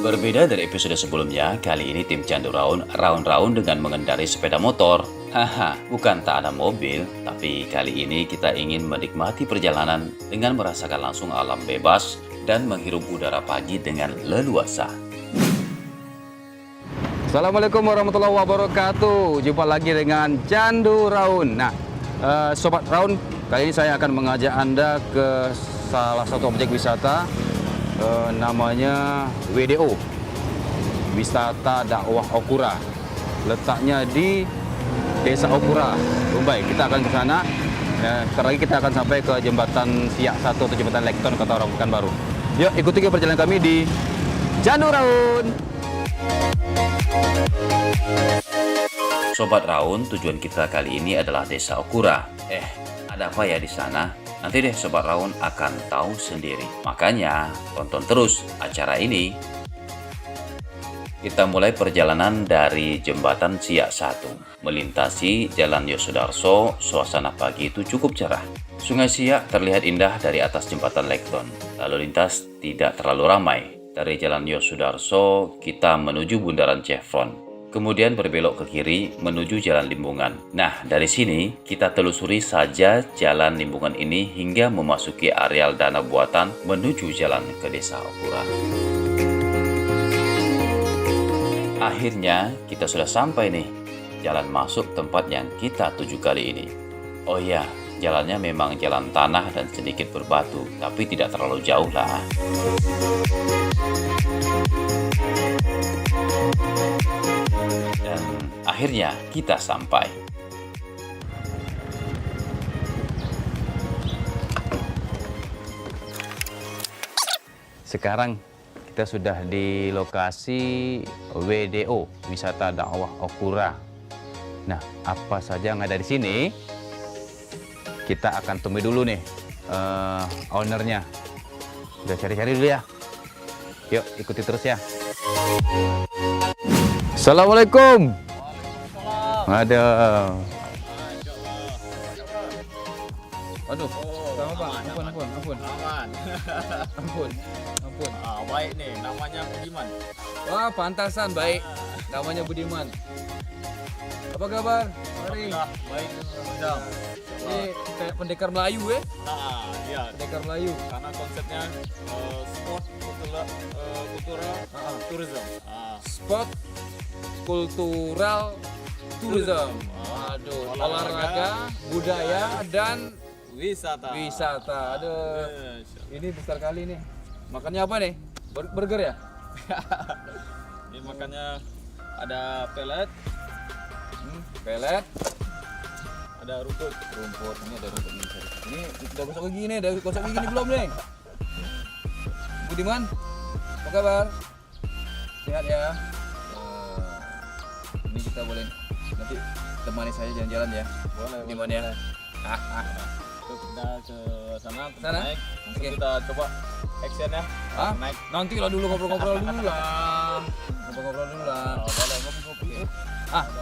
Berbeda dari episode sebelumnya, kali ini tim Candu Raun dengan mengendarai sepeda motor. Haha, bukan tak ada mobil, tapi kali ini kita ingin menikmati perjalanan dengan merasakan langsung alam bebas dan menghirup udara pagi dengan leluasa. Assalamualaikum warahmatullahi wabarakatuh. Jumpa lagi dengan Candu Raun. Nah, Sobat Raun, kali ini saya akan mengajak Anda ke salah satu objek wisata namanya WDO, Wisata Dakwah Okura. Letaknya di Desa Okura, Rumbai. Kita akan ke sana. Sebentar lagi kita akan sampai ke jembatan Siak 1 atau jembatan Lekton kata orang Pekanbaru. Yuk ikuti perjalanan kami di Candu Raun. Sobat Raun, tujuan kita kali ini adalah Desa Okura. Ada apa ya di sana? Nanti deh Sobat Raun akan tahu sendiri. Makanya tonton terus acara ini. Kita mulai perjalanan dari jembatan Siak 1, melintasi Jalan Yosudarso. Suasana pagi itu cukup cerah. Sungai Siak terlihat indah dari atas jembatan Lekton. Lalu lintas tidak terlalu ramai. Dari Jalan Yosudarso kita menuju Bundaran Chevron. Kemudian berbelok ke kiri menuju Jalan Limbungan. Nah, dari sini kita telusuri saja Jalan Limbungan ini hingga memasuki areal Danau Buatan menuju jalan ke Desa Okura. Akhirnya kita sudah sampai nih, jalan masuk tempat yang kita tuju kali ini. Oh iya, jalannya memang jalan tanah dan sedikit berbatu, tapi tidak terlalu jauh lah. Dan akhirnya kita sampai. Sekarang kita sudah di lokasi WDO, Wisata Dakwah Okura. Nah, apa saja yang ada di sini? Kita akan temui dulu nih ownernya. Udah cari-cari dulu ya. Yuk, ikuti terus ya. Assalamualaikum. Ada. Aduh, sama Pak. Ampun. Ampun. Baik nih, namanya Budiman. Wah, pantasan baik. Namanya Budiman. Apa kabar? Mari. Baik, sedang. Ini kayak pendekar Melayu ya? Iya. Pendekar Melayu. Karena konsepnya sport, kultural, tourism. Sport kultural tourism. Aduh, olahraga, budaya dan Wisata. Aduh. Ini besar kali nih. Makannya apa nih? Burger ya? Ini makannya ada pelet, Pelet, ada rumput. Ini ada rumput ini. Ini udah gosok gigi nih, belum nih? Budiman, apa kabar? Sehat ya? Ini kita boleh nanti temani saya jalan-jalan ya? Boleh. Budiman ya? Itu kita ke sana, Sana? naik. Oke. Kita coba action ya. Hah? Naik. Nanti lah dulu ngobrol-ngobrol dulu lah. Boleh ngopi-ngopi.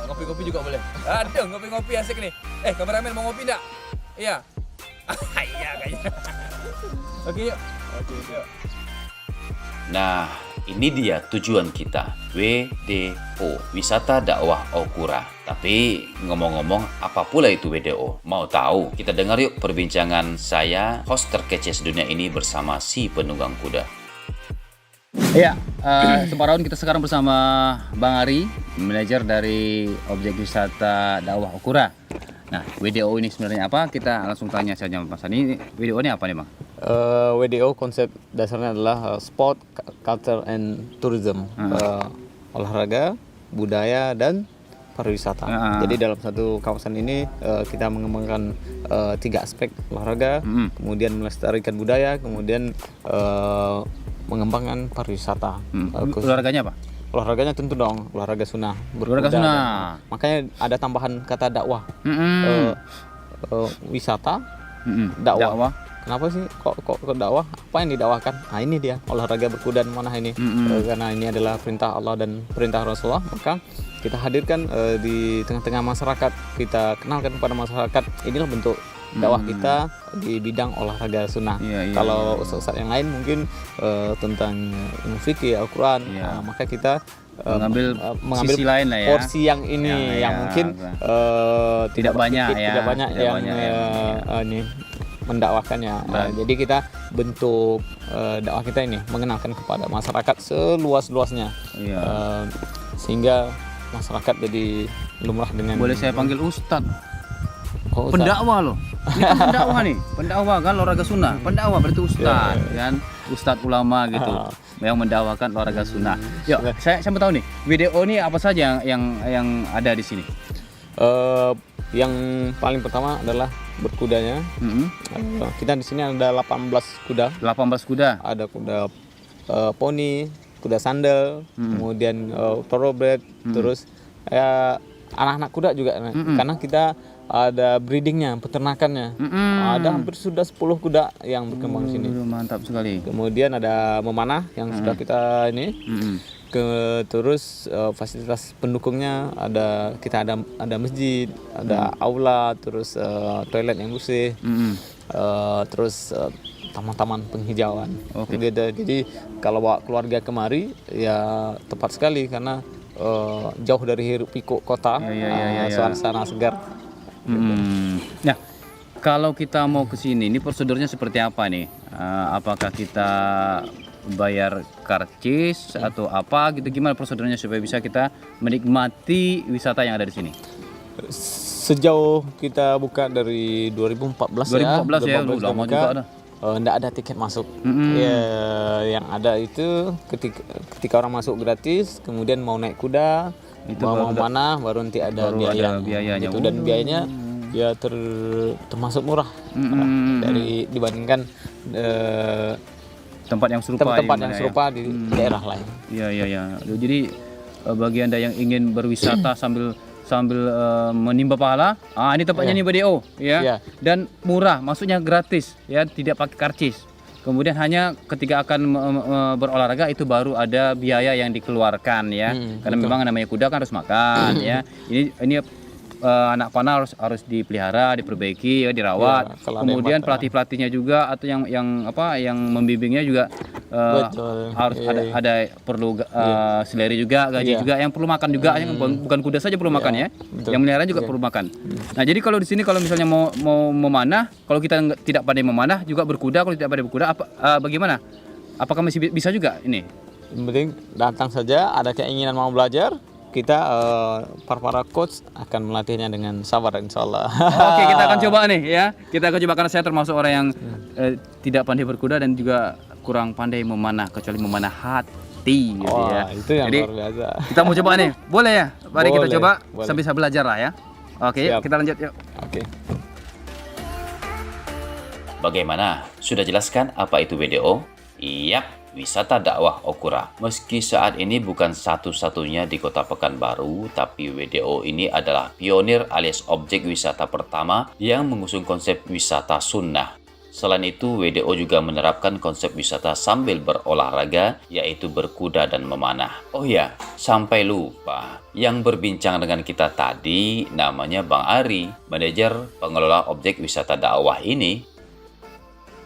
Ngopi-ngopi juga boleh. Aduh, ngopi-ngopi asik nih. Kameramen mau ngopi enggak? Iya. Iya kayaknya. Oke, yuk. Nah, ini dia tujuan kita, WDO, Wisata Dakwah Okura. Tapi ngomong-ngomong, apa pula itu WDO? Mau tahu? Kita dengar yuk perbincangan saya, host terkece sedunia ini bersama si penunggang kuda. Iya, Sobat Raun, kita sekarang bersama Bang Ari, manajer dari objek wisata Dakwah Okura. Nah, WDO ini sebenarnya apa? Kita langsung tanya saja Mas Ani. WDO ini apa nih, Bang? WDO konsep dasarnya adalah sport, culture, and tourism. Olahraga, budaya, dan pariwisata. Jadi dalam satu kawasan ini kita mengembangkan 3 aspek: olahraga, kemudian melestarikan budaya, kemudian mengembangkan pariwisata. Olahraganya apa? Olahraganya tentu dong, olahraga sunnah. Olahraga berkuda. sunnah. Makanya ada tambahan kata dakwah. Wisata, Dakwah. Kenapa sih kok dakwah? Apa yang didakwahkan? Nah, ini dia olahraga berkuda mana ini. Karena ini adalah perintah Allah dan perintah Rasulullah, maka kita hadirkan di tengah-tengah masyarakat. Kita kenalkan kepada masyarakat, inilah bentuk dakwah kita di bidang olahraga sunnah. Kalau ustaz yang lain mungkin tentang ilmu fikih, Al-Quran, maka kita mengambil sisi lain lah ya. Porsi yang ini yang mungkin tidak banyak yang ini mendakwakannya. Jadi kita bentuk dakwah kita ini mengenalkan kepada masyarakat seluas-luasnya, sehingga masyarakat jadi lumrah dengan. Boleh saya panggil Ustadz? Oh, pendakwah loh. Ini kan pendakwah nih, pendakwah kan olahraga sunnah. Pendakwah berarti Ustadz kan, Ustadz ulama gitu, yang mendakwakan olahraga sunnah. Yuk, saya mau tahu nih, video ini apa saja yang ada di sini? Yang paling pertama adalah berkudanya. Kita di sini ada 18 kuda. 18 kuda. Ada kuda poni, kuda sandal, kemudian thoroughbred, terus anak-anak kuda juga. Karena kita ada breedingnya, peternakannya. Ada hampir sudah 10 kuda yang berkembang di sini. Mantap sekali. Kemudian ada memanah yang sudah kita ini. Terus fasilitas pendukungnya kita ada masjid, ada aula, terus toilet yang bersih, terus taman-taman penghijauan. Jadi kalau bawa keluarga kemari ya tepat sekali karena jauh dari hiruk pikuk kota, suasana segar. Nah, kalau kita mau ke sini, ini prosedurnya seperti apa nih? Apakah kita bayar karcis atau apa gitu, gimana prosedurnya supaya bisa kita menikmati wisata yang ada di sini? Sejauh kita buka dari 2014 ya. 2014 ya, lama juga ada. Enggak ada tiket masuk. Ya, yang ada itu ketika orang masuk gratis, kemudian mau naik kuda, itu mau mana baru nanti ada biayanya. Gitu. Dan biayanya ya termasuk murah dibandingkan tempat yang serupa di daerah lain. Iya. Jadi bagi Anda yang ingin berwisata sambil menimba pahala, ini tempatnya nih BDO ya. Dan murah, maksudnya gratis ya, tidak pakai karcis. Kemudian hanya ketika akan berolahraga itu baru ada biaya yang dikeluarkan ya. Karena memang namanya kuda kan harus makan ya. Ini anak panah harus dipelihara, diperbaiki, ya, dirawat. Kemudian pelatih-pelatihnya juga atau yang membimbingnya juga harus ada perlu seleri juga, gaji juga, yang perlu makan juga, bukan kuda saja perlu makan ya. Yang melihara juga perlu makan. Nah, jadi kalau di sini kalau misalnya mau memanah, kalau kita tidak pandai memanah juga berkuda, kalau tidak pandai berkuda bagaimana? Apakah masih bisa juga ini? Yang penting datang saja, ada keinginan mau belajar. Kita para coach akan melatihnya dengan sabar, insya Allah. Oke, kita akan coba nih ya. Kita akan coba karena saya termasuk orang yang tidak pandai berkuda dan juga kurang pandai memanah, kecuali memanah hati gitu ya. Itu yang jadi, luar biasa. Kita mau coba nih, boleh ya? Mari kita coba boleh. sambil belajar lah ya. Oke, yuk, kita lanjut yuk. Oke. Bagaimana? Sudah jelaskan apa itu WDO? Yap, wisata dakwah Okura. Meski saat ini bukan satu-satunya di Kota Pekanbaru, tapi WDO ini adalah pionir alias objek wisata pertama yang mengusung konsep wisata sunnah. Selain itu, WDO juga menerapkan konsep wisata sambil berolahraga, yaitu berkuda dan memanah. Oh ya, sampai lupa, yang berbincang dengan kita tadi namanya Bang Ari, manajer pengelola objek wisata dakwah ini.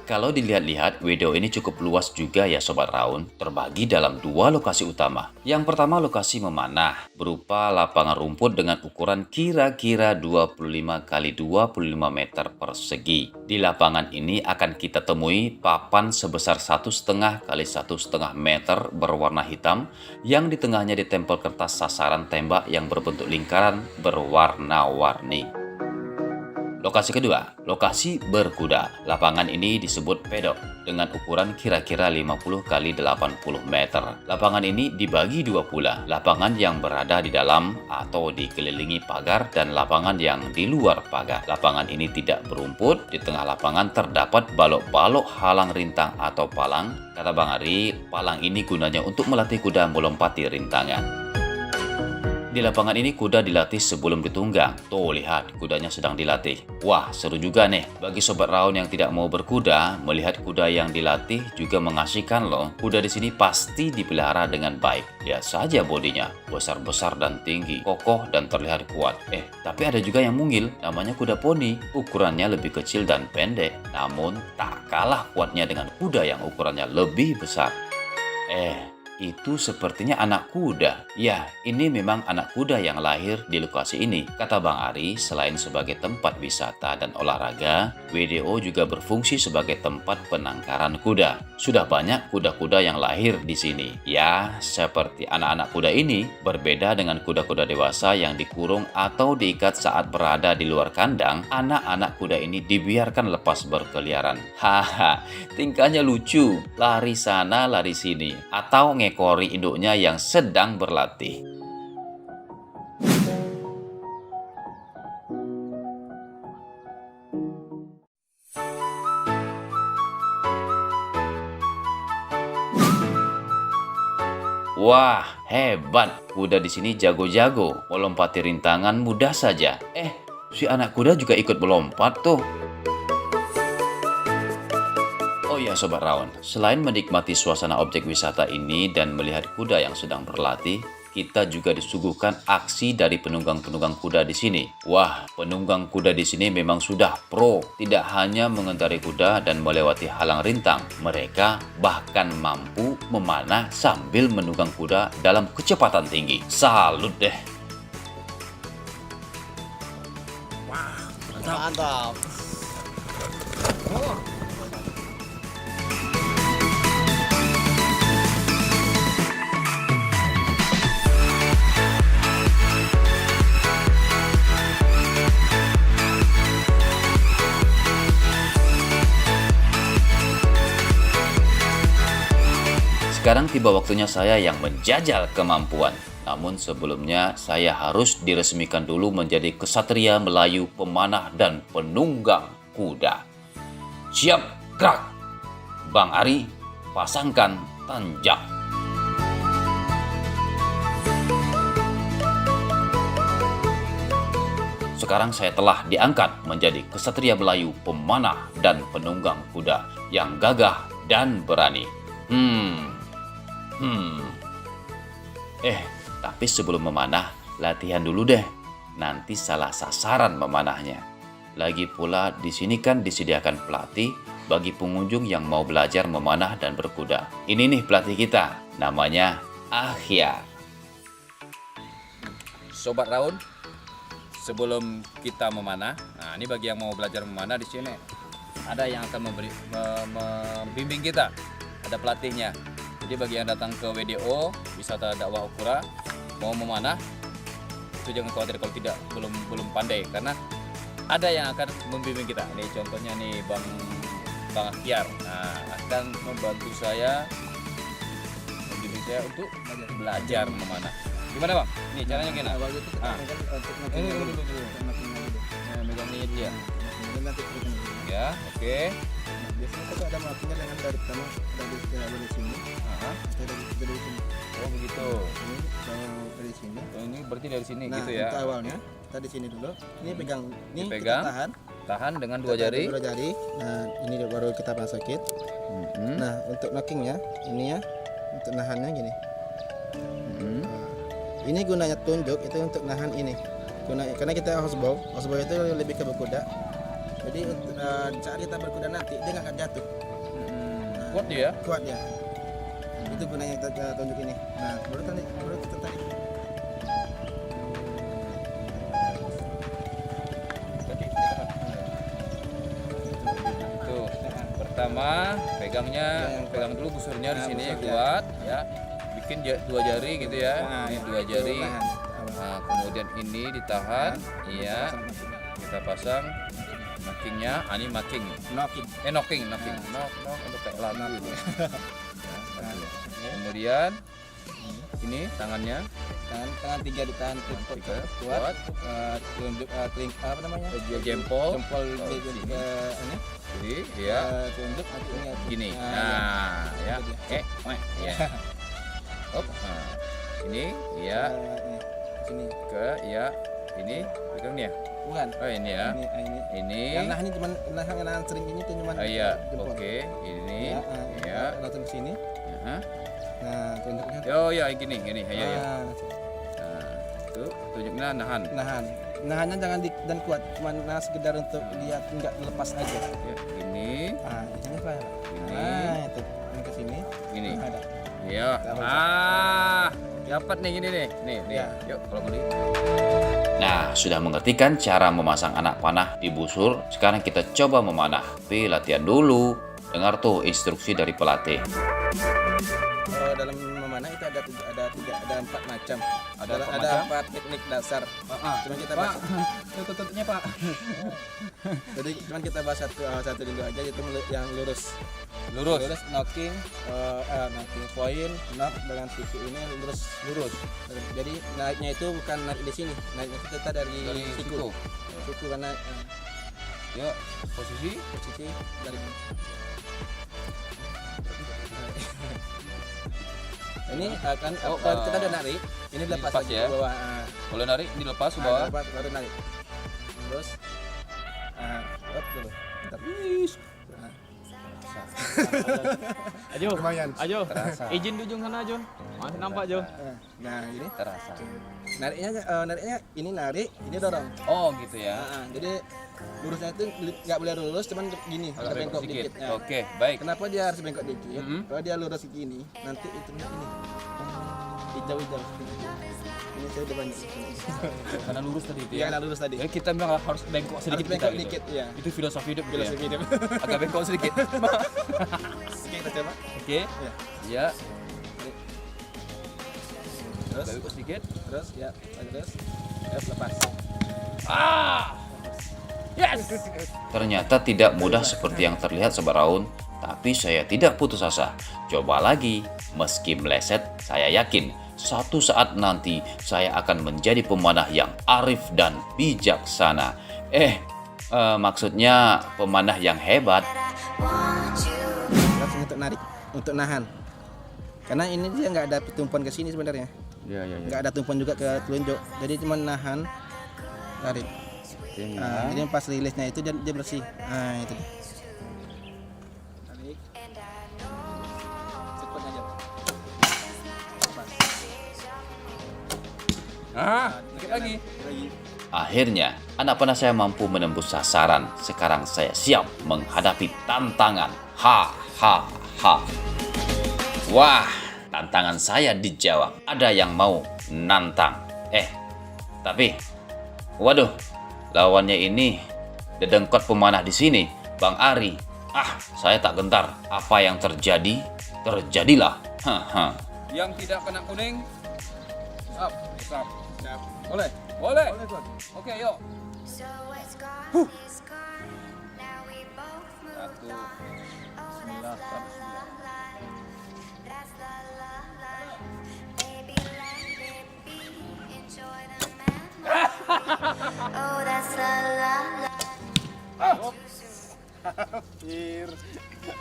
Kalau dilihat-lihat, WDO ini cukup luas juga ya Sobat Raun, terbagi dalam 2 lokasi utama. Yang pertama lokasi memanah, berupa lapangan rumput dengan ukuran kira-kira 25 x 25 meter persegi. Di lapangan ini akan kita temui papan sebesar 1,5 x 1,5 meter berwarna hitam, yang di tengahnya ditempel kertas sasaran tembak yang berbentuk lingkaran berwarna-warni. Lokasi kedua, lokasi berkuda. Lapangan ini disebut pedok dengan ukuran kira-kira 50 x 80 meter. Lapangan ini dibagi 2 pula, lapangan yang berada di dalam atau dikelilingi pagar dan lapangan yang di luar pagar. Lapangan ini tidak berumput, di tengah lapangan terdapat balok-balok halang rintang atau palang. Kata Bang Ari, palang ini gunanya untuk melatih kuda melompati rintangan. Di lapangan ini kuda dilatih sebelum ditunggang. Tuh lihat, kudanya sedang dilatih. Wah, seru juga nih. Bagi sobat Raun yang tidak mau berkuda, melihat kuda yang dilatih juga mengasihkan loh. Kuda di sini pasti dipelihara dengan baik. Lihat saja bodinya, besar-besar dan tinggi, kokoh dan terlihat kuat. Tapi ada juga yang mungil, namanya kuda poni. Ukurannya lebih kecil dan pendek, namun tak kalah kuatnya dengan kuda yang ukurannya lebih besar. Itu sepertinya anak kuda. Ya, ini memang anak kuda yang lahir di lokasi ini. Kata Bang Ari, selain sebagai tempat wisata dan olahraga, WDO juga berfungsi sebagai tempat penangkaran kuda. Sudah banyak kuda-kuda yang lahir di sini. Ya, seperti anak-anak kuda ini, berbeda dengan kuda-kuda dewasa yang dikurung atau diikat saat berada di luar kandang, anak-anak kuda ini dibiarkan lepas berkeliaran. Haha, tingkahnya lucu, lari sana lari sini, atau ngekori induknya yang sedang berlatih. Wah, hebat. Kuda di sini jago-jago, melompati rintangan mudah saja. Si anak kuda juga ikut melompat tuh. Oh ya Sobat Raun, selain menikmati suasana objek wisata ini dan melihat kuda yang sedang berlatih, kita juga disuguhkan aksi dari penunggang-penunggang kuda di sini. Wah, penunggang kuda di sini memang sudah pro, tidak hanya mengendarai kuda dan melewati halang rintang. Mereka bahkan mampu memanah sambil menunggang kuda dalam kecepatan tinggi. Salut deh. Mantap. Sekarang tiba waktunya saya yang menjajal kemampuan. Namun sebelumnya saya harus diresmikan dulu menjadi kesatria Melayu pemanah dan penunggang kuda. Siap, gerak! Bang Ari, pasangkan tanjak. Sekarang saya telah diangkat menjadi kesatria Melayu pemanah dan penunggang kuda yang gagah dan berani. Tapi sebelum memanah, latihan dulu deh. Nanti salah sasaran memanahnya. Lagi pula di sini kan disediakan pelatih bagi pengunjung yang mau belajar memanah dan berkuda. Ini nih pelatih kita, namanya Akhyar. Sobat Raun, sebelum kita memanah, nah ini bagi yang mau belajar memanah di sini ada yang akan membimbing kita, ada pelatihnya. Jadi bagi yang datang ke WDO wisata dakwah Ukura mau memanah, itu jangan khawatir kalau tidak belum pandai, karena ada yang akan membimbing kita. Ini contohnya nih Bang Akhyar, nah akan membantu saya, membimbing saya untuk belajar memanah. Gimana Bang? Ini caranya gimana? Awal itu kita pegang untuk nakingnya dulu. Megang ini dia. Nanti pegang. Ya, oke. Biasanya kita ada nakingnya dengan dari pertama dari sini. Dari sini. Oh begitu. Ini dari sini. Oh, ini berarti dari sini Nah, gitu ya. untuk awalnya tadi sini dulu. Ini pegang. Ini Dipegang. kita Tahan dengan dua jari. Dua jari. Nah, ini baru kita masukin. Nah, untuk knockingnya ini ya, untuk nahannya gini. Ini gunanya tunjuk itu untuk nahan ini. Karena kita housebow itu lebih ke berkuda. Jadi saat kita berkuda nanti dia nggak akan jatuh. Kuat dia? Kuat dia. Itu gunanya kita tunjuk ini. Nah, baru kita tarik. Tuh. Pertama, pegang dulu busurnya di sini kuat ya. Bikin dua jari gitu ya. Ini dua jari. Nah, kemudian ini ditahan. Iya. Kita pasang knockingnya. Ini knocking. Knocking. Knock untuk kayak lagu gitu. Kemudian ini tangannya. Tangan tiga ditahan kuat. Tunjuk apa namanya? Jempol. Ini. Jadi, ya. Tunjuk Gini. Nah, ya. Oke. Ya. Hop. Nah, ini ya. sini. ke ya ini pegang nih ya. Bukan. Oh ini ya. Ini. Yang nahan ini cuma nahan sering ini tuh cuma. Iya. jempol. Oke. Ini. Ya. Langsung ke sini. Ya. Nah, tunjuknya. Oh ya gini. Ya ya. Nah, Nah, tuh tunjuknya nahan. Nahannya jangan dan kuat, cuma sekedar untuk lihat nggak lepas aja. Ya, ini. Nah, di sini Pak. Ini. Nah, itu. Yang ke sini. Ini. Nah, ada. Iya. Dapat nih gini nih. Nih. Ya. Yuk kalau beli. Nah, sudah mengerti kan cara memasang anak panah di busur? Sekarang kita coba memanah. Tapi latihan dulu. Dengar tuh instruksi dari pelatih. Dalam memanah itu ada 4 macam. Ada empat ada macam? 4 teknik dasar. Cuma kita bahas. Tutupnya Pak. Jadi cuma kita bahas satu dulu aja, yaitu yang lurus, knocking, knocking point, knock dengan siku ini lurus. Jadi naiknya itu bukan naik di sini, naiknya kita dari siku karena Yuk, posisi dari ini akan kita udah narik, ini lepas lepas aja ya. ke bawah. boleh narik ini lepas ke bawah. Lepas, baru narik. Terus up dulu. Bentar. Ajo, Lumayan. Ajo, izin di ujung sana Ajo. Masih nampak Jo. Nah, ini Terasa. nariknya ini narik, ini dorong. Oh gitu ya. Jadi lurusnya itu nggak boleh lurus, cuman gini, Agak bengkok sedikit. Ya. Oke, baik. Kenapa dia harus bengkok dikit? Kalau dia lurus gini, nanti itu ini hijau-hijau. Ini saya udah banyak. Karena lurus tadi itu Iya, karena lurus tadi. Jadi kita memang harus bengkok sedikit. Harus bengkok kita, dikit, gitu. iya. Itu filosofi hidup. gitu Filosofi ya? hidup. Agak bengkok sedikit. Oke, kita coba. Oke. Iya. Ya. Terus, Bengkok sedikit. terus, ya, terus lepas. Yes. Ternyata tidak mudah seperti yang terlihat Sobat Raun, tapi saya tidak putus asa. Coba lagi, meski meleset, saya yakin suatu saat nanti saya akan menjadi pemanah yang arif dan bijaksana. Maksudnya pemanah yang hebat. Langsung untuk narik, untuk nahan. Karena ini dia nggak ada tumpuan ke sini sebenarnya. Iya. Nggak ada tumpuan juga ke telunjuk. Jadi cuma nahan, tarik. Jadi pas rilisnya itu dia bersih. Nah itu. Tarik. Sekut aja. Dikit lagi. Akhirnya, anak panah saya mampu menembus sasaran. Sekarang saya siap menghadapi tantangan. Wah, tantangan saya dijawab. Ada yang mau nantang. Tapi, waduh, lawannya ini dedengkot pemanah di sini, Bang Ari. Saya tak gentar. Apa yang terjadi, terjadilah. Yang tidak kena kuning. Stop. Boleh. Oke, yuk. Satu. Bismillah.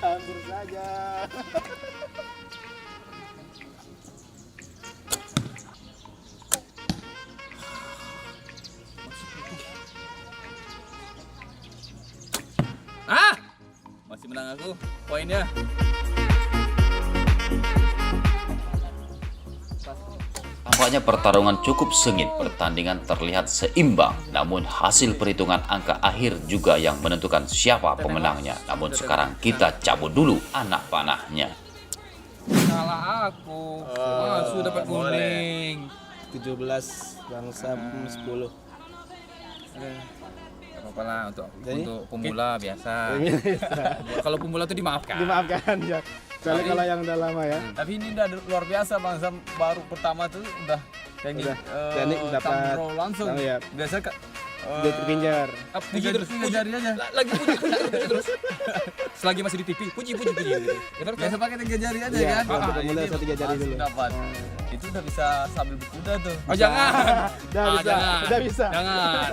Hampir saja. Masih menang aku poinnya. Tampaknya pertarungan cukup sengit, pertandingan terlihat seimbang, namun hasil perhitungan angka akhir juga yang menentukan siapa pemenangnya. Namun sekarang kita cabut dulu anak panahnya. Salah aku. Sudah dapat kuning. 17 bangsa 10. Gak apa-apa lah untuk pemula biasa. Kalau pemula itu dimaafkan. Dimaafkan ya. Soalnya kalau yang udah lama ya. Tapi ini udah luar biasa bangsa baru pertama tuh udah teknik dapat tambro langsung. ya. Biasa Dia terpinjar. puji terus jari aja. Lagi puji terus. Selagi masih di TV, puji gitu. Biasa pakai 3 jari aja Iya, kan. untuk mulai 3 jari dulu. Dapat. Itu udah bisa sambil berkuda tuh. Oh jangan. Udah bisa. Jangan.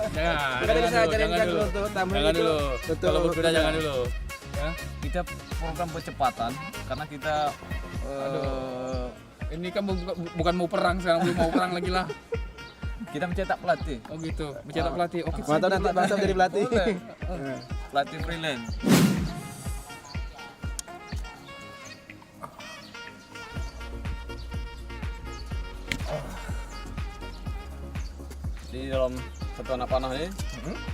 Kita bisa ajarin kan dulu tuh tambahin Jangan itu. dulu. Betul, Kalau berkuda betul. jangan dulu. Ya, kita program percepatan karena kita ini kan bukan mau perang, sekarang belum mau perang lagi lah. Kita mencetak pelatih. Oh gitu, mencetak pelatih. Oke. Mantap nanti Basap jadi pelatih. Pelatih freelance. Di dalam satu anak panah ini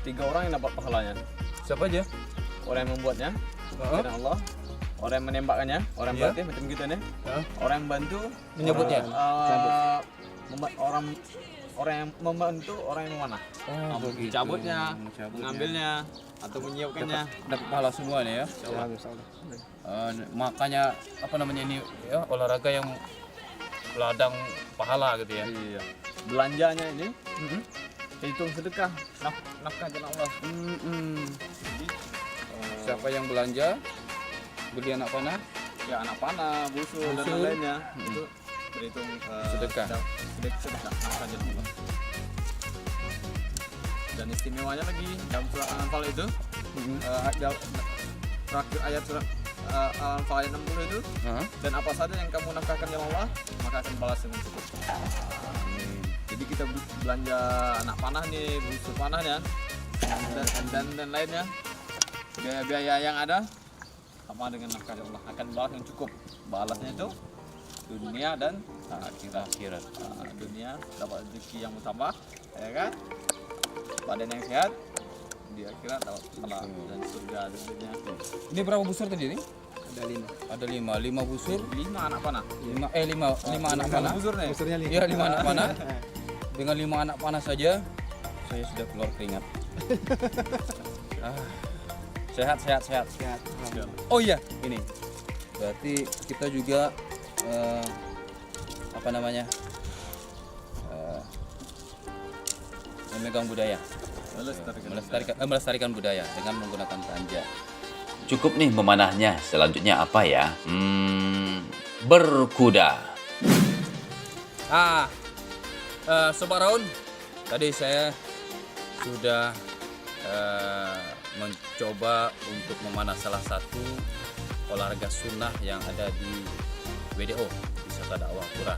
3 orang yang dapat pahalanya. Siapa aja? Orang yang membuatnya, dan Allah. Orang yang menembakkannya, orang yang pelatih macam kita nih. Orang yang bantu Menyebutnya? Orang yang membantu orang yang memanah. Cabutnya, mengambilnya, atau menyiapkannya. Dapat pahala semua nih ya. Makanya apa namanya ini ya, olahraga yang ladang pahala gitu ya. Iya. Belanjanya ini hitung sedekah, nafkah jalan Allah. Jadi, Siapa yang belanja beli anak panah? ya anak panah, busur dan lainnya itu berhitung Sedekah. sedekah nafkah jalan Allah. Dan istimewanya lagi dalam surat Al-Anfal itu terakhir ayat surat Al-Anfal ayat 60 itu, dan apa saja yang kamu nafkahkan jalan Allah maka akan balas dengan cukup. Jadi kita belanja anak panah nih, busur panahnya dan lainnya, biaya-biaya yang ada sama dengan nafkah Allah akan balas yang cukup. Balasnya itu dunia dan akhirat. Dunia dapat rezeki yang bertambah, ya kan? Badan yang sehat, di akhirat dapat pahala dan surga tentunya. Ini berapa busur tadi nih? Ada 5. Ada 5 busur. 5 anak panah. 5 anak panah. Busur nih. Busurnya 5. Iya, 5 anak panah. Dengan 5 anak panah saja saya sudah keluar keringat. Sehat. Oh iya, ini. Berarti kita juga apa namanya? Memegang budaya. Melestarikan budaya dengan menggunakan tanja. Cukup nih memanahnya. Selanjutnya apa ya? Berkuda. Sobat Raun, tadi saya sudah mencoba untuk memanah salah satu olahraga sunnah yang ada di WDO, Wisata Dakwah Pura.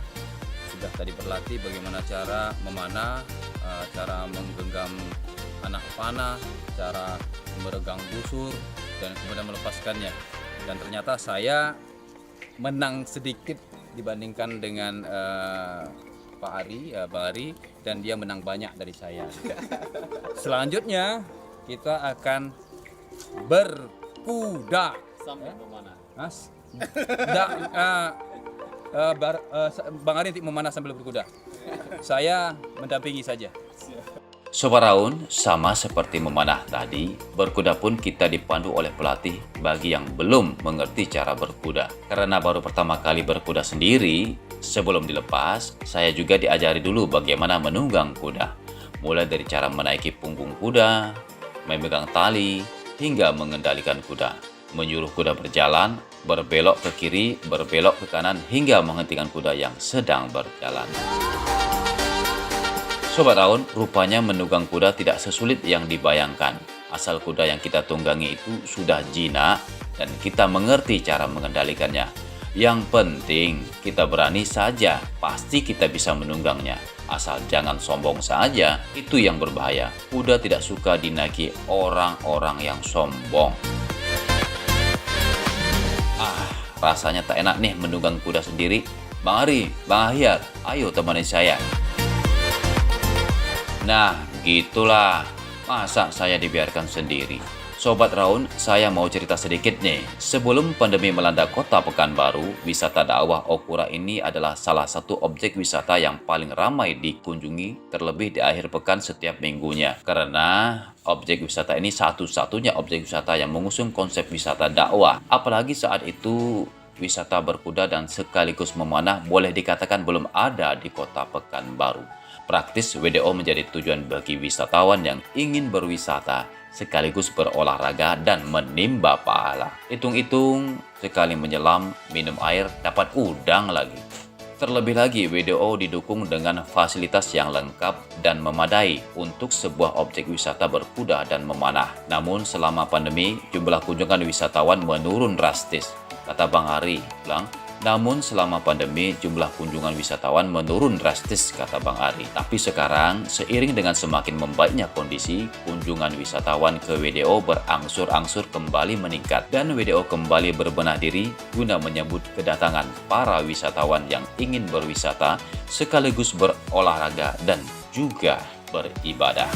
Sudah tadi berlatih bagaimana cara memanah, cara menggenggam anak panah, cara meregang busur, dan kemudian melepaskannya. Dan ternyata saya menang sedikit dibandingkan dengan Pak Ari, dan dia menang banyak dari saya. Selanjutnya kita akan berkuda. Sampai memanah. Bang Ari nanti memanah sambil berkuda. Saya mendampingi saja. Sobat Raun, sama seperti memanah tadi, berkuda pun kita dipandu oleh pelatih bagi yang belum mengerti cara berkuda. Karena baru pertama kali berkuda sendiri, sebelum dilepas, saya juga diajari dulu bagaimana menunggang kuda. Mulai dari cara menaiki punggung kuda, memegang tali, hingga mengendalikan kuda. Menyuruh kuda berjalan, berbelok ke kiri, berbelok ke kanan, hingga menghentikan kuda yang sedang berjalan. Sobat Raun, rupanya menunggang kuda tidak sesulit yang dibayangkan. Asal kuda yang kita tunggangi itu sudah jinak dan kita mengerti cara mengendalikannya. Yang penting kita berani saja, pasti kita bisa menunggangnya. Asal jangan sombong saja, itu yang berbahaya. Kuda tidak suka dinaiki orang-orang yang sombong. Rasanya tak enak nih menunggang kuda sendiri. Bang Ari, Bang Ahyar, ayo temani saya. Nah, gitulah. Masa saya dibiarkan sendiri? Sobat Raun, saya mau cerita sedikit nih. Sebelum pandemi melanda kota Pekanbaru, wisata dakwah Okura ini adalah salah satu objek wisata yang paling ramai dikunjungi, terlebih di akhir pekan setiap minggunya. Karena objek wisata ini satu-satunya objek wisata yang mengusung konsep wisata dakwah. Apalagi saat itu wisata berkuda dan sekaligus memanah boleh dikatakan belum ada di kota Pekanbaru. Praktis, WDO menjadi tujuan bagi wisatawan yang ingin berwisata sekaligus berolahraga dan menimba pahala. Hitung-hitung, sekali menyelam, minum air, dapat udang lagi. Terlebih lagi, WDO didukung dengan fasilitas yang lengkap dan memadai untuk sebuah objek wisata berkuda dan memanah. Namun selama pandemi, jumlah kunjungan wisatawan menurun drastis. Kata Bang Ari, bilang, Namun selama pandemi jumlah kunjungan wisatawan menurun drastis, kata Bang Ari. Tapi sekarang seiring dengan semakin membaiknya kondisi, kunjungan wisatawan ke WDO berangsur-angsur kembali meningkat dan WDO kembali berbenah diri guna menyambut kedatangan para wisatawan yang ingin berwisata sekaligus berolahraga dan juga beribadah.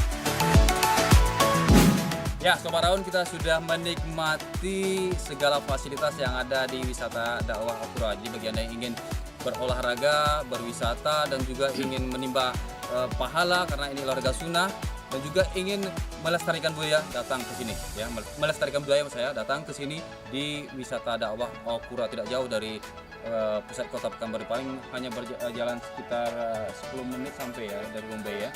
Ya, Sobat Raun, kita sudah menikmati segala fasilitas yang ada di wisata dakwah Al-Qura. Jadi bagi Anda yang ingin berolahraga, berwisata, dan juga ingin menimba pahala karena ini olahraga sunnah, dan juga ingin melestarikan budaya, datang ke sini ya. Melestarikan budaya saya datang ke sini di wisata dakwah Al-Qura, tidak jauh dari pusat kota Pekanbaru, paling hanya berjalan sekitar 10 menit sampai ya dari Mumbai ya.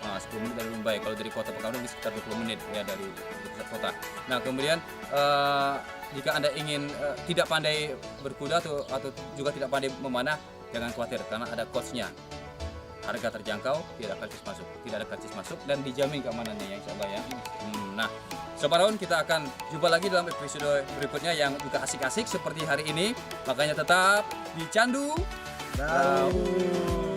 Nah, 10 menit dari Mumbai. Kalau dari kota Pekanbaru ini sekitar 20 menit ya dari pusat kota. Nah, kemudian jika Anda ingin tidak pandai berkuda atau juga tidak pandai memanah, jangan khawatir karena ada coachnya. Harga terjangkau, tidak ada karcis masuk dan dijamin keamanannya ya, insyaallah ya. Nah, Sobat Raun, kita akan jumpa lagi dalam episode berikutnya yang juga asik-asik seperti hari ini. Makanya tetap di Candu Raun.